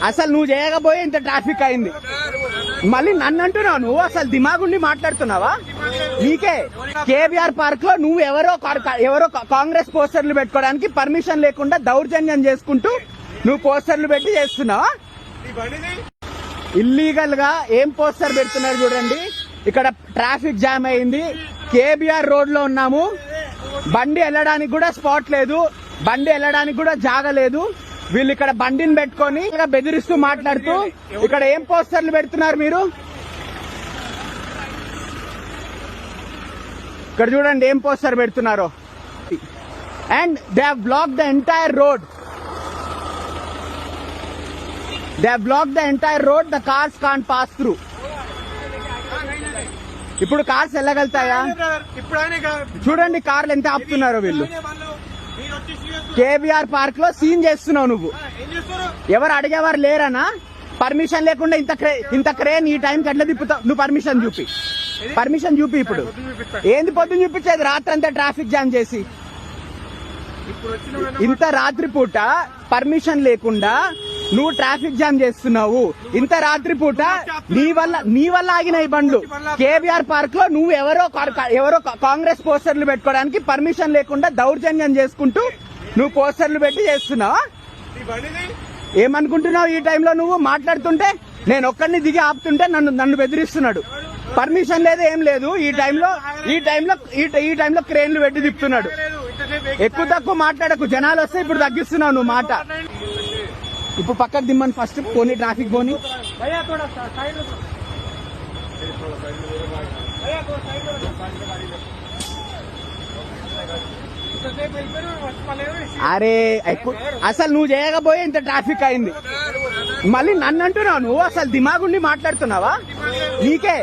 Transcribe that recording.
అసలు నువ్వు చేయకపోయి ఇంత ట్రాఫిక్ అయింది, మళ్ళీ నన్ను అంటున్నావు. నువ్వు అసలు దిమాగుండి మాట్లాడుతున్నావా? నీకే కేబీఆర్ పార్క్ లో నువ్వు ఎవరో కాంగ్రెస్ పోస్టర్లు పెట్టుకోవడానికి పర్మిషన్ లేకుండా దౌర్జన్యం చేసుకుంటూ నువ్వు పోస్టర్లు పెట్టి చేస్తున్నావా? ఇల్లీగల్ గా ఏం పోస్టర్ పెడుతున్నారు చూడండి. ఇక్కడ ట్రాఫిక్ జామ్ అయింది, కేబీఆర్ రోడ్ లో ఉన్నాము, బండి వెళ్ళడానికి కూడా స్పాట్ లేదు, బండి వెళ్ళడానికి కూడా జాగ లేదు. వీళ్ళు ఇక్కడ బండిని పెట్టుకొని బెదిరిస్తూ మాట్లాడుతూ ఇక్కడ ఏం పోస్టర్లు పెడుతున్నారు మీరు? ఇక్కడ చూడండి ఏం పోస్టర్ పెడుతున్నారో. And they have blocked the entire road. They have blocked the entire road. The cars can't pass through. ఇప్పుడు కార్స్ వెళ్ళగలుగుతాయా? చూడండి కార్లు ఎంత ఆపుతున్నారో వీళ్ళు. కేబీఆర్ పార్క్ లో సీన్ చేస్తున్నావు నువ్వు. ఎవరు అడిగేవారు లేరనా? పర్మిషన్ లేకుండా ఇంత క్రేన్ ఈ టైంకి ఎట్లా తిప్పుతావు? నువ్వు పర్మిషన్ చూపి. ఇప్పుడు ఏంది పొద్దున్న చూపించేది? రాత్రంతా ట్రాఫిక్ జామ్ చేసి ఇంత రాత్రిపూట పర్మిషన్ లేకుండా నువ్వు ట్రాఫిక్ జామ్ చేస్తున్నావు. ఇంత రాత్రిపూట నీ వల్ల ఆగినాయి బండ్లు. కేబీఆర్ పార్క్ లో నువ్వు ఎవరో కాంగ్రెస్ పోస్టర్లు పెట్టుకోవడానికి పర్మిషన్ లేకుండా దౌర్జన్యం చేసుకుంటూ నువ్వు పోస్టర్లు పెట్టి చేస్తున్నావా? ఏమనుకుంటున్నావు? ఈ టైంలో నువ్వు మాట్లాడుతుంటే నేను ఒక్కడిని దిగి ఆపుతుంటే నన్ను బెదిరిస్తున్నాడు. పర్మిషన్ లేదు, ఏం లేదు. ఈ టైంలో క్రేన్లు పెట్టి తిప్పుతున్నాడు. ఎక్కువ తక్కువ మాట్లాడకు, జనాలు వస్తే ఇప్పుడు తగ్గిస్తున్నావు నువ్వు మాట. ఇప్పుడు పక్కకు దిమ్మని ఫస్ట్ పోనీ, ట్రాఫిక్ పోనీ. అరే అసలు నువ్వు చేయకపోయి ఇంత ట్రాఫిక్ అయింది, మళ్ళీ నన్ను అంటున్నావు. నువ్వు అసలు దిమాగుండి మాట్లాడుతున్నావా? నీకే